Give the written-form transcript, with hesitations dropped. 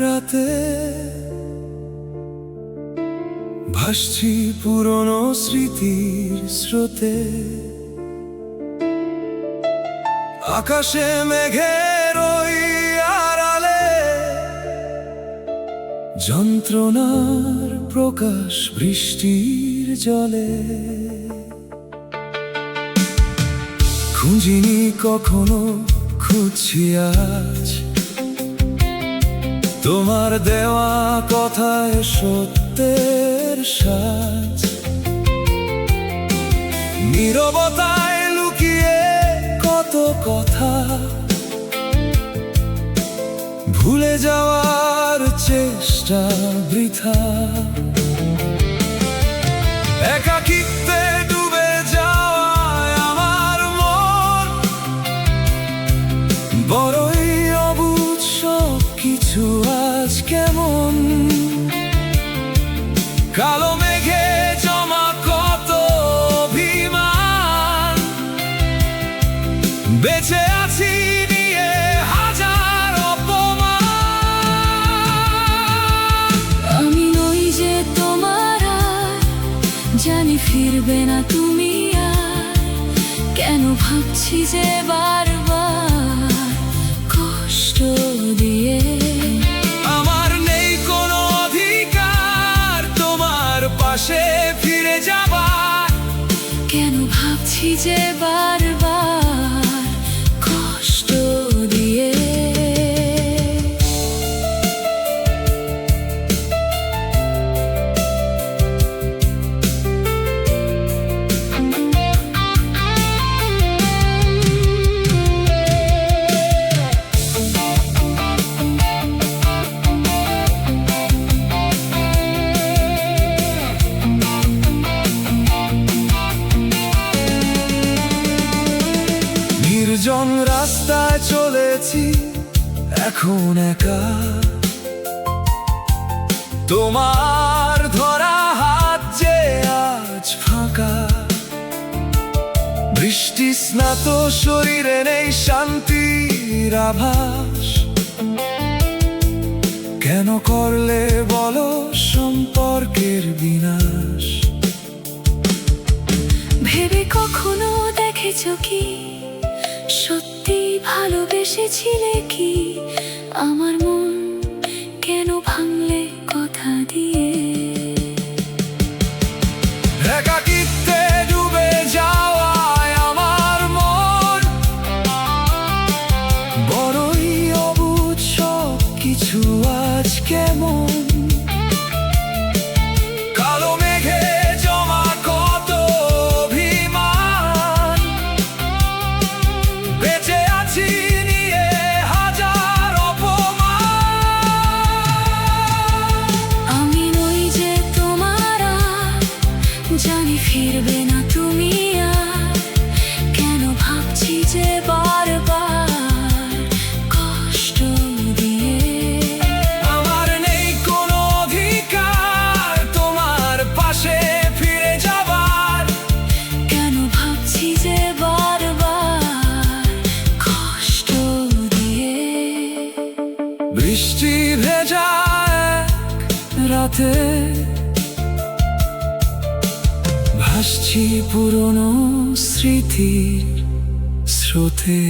রাতে ভাসছি পুরনো স্মৃতির স্রোতে। আকাশে মেঘের ওই আড়ালে যন্ত্রণার প্রকাশ বৃষ্টির জলে। খুঁজিনি কখনো, খুঁজছি আজ তোমার দেওয়া কথায় সত্যের সাজ। নীরবতায় লুকিয়ে কত কথা, ভুলে যাওয়ার চেষ্টা বৃথা। একাকিত্বে ডুবে যাওয়ায় আমার মন, বড়ই অবুঝ সব কিছু আজ কেমন। কালো মেঘে জমা কত অভিমান, বেঁচে আছি নিয়ে হাজার অপমান। আমি নই যে তোমার আর, জানি ফিরবে না তুমি আর। কেন ভাবছি যে বারবার কষ্ট দিয়ে। আমার নেই কোনো অধিকার তোমার পাশে ফিরে যাবার। কেন ভাবছি যে বারবার কষ্ট দিয়ে। নির্জন রাস্তায় চলেছি এখন একা, তোমার ধরা হাত যে আজ ফাঁকা। বৃষ্টি স্নাত শরীরে নেই শান্তির আভাস। কেন করলে বলো সম্পর্কের বিনাশ। ভেবে কখনো দেখেছো কি, সত্যি ভালোবেসেছিলে কি? আমার মন কেন ভাঙলে কথা দিয়ে। একাকিত্বে ডুবে যাওয়ায় আমার মন, বড়ই অবুঝ সব কিছু আজ কেমন। কালো মেঘে জমা কত অভিমান, বেঁচে আছি নিয়ে হাজার অপমান। আমি নই যে তোমার আর, জানি ফিরবে না তুমি আর। কেন ভাবছি যে বারবার কষ্ট দিয়ে। আমার নেই কোনো অধিকার তোমার পাশে ফিরে যাবার। কেন ভাবছি যে বারবার কষ্ট দিয়ে। বৃষ্টি ভেজা এক রাতে ভাসছি পুরনো স্মৃতির স্রোতে।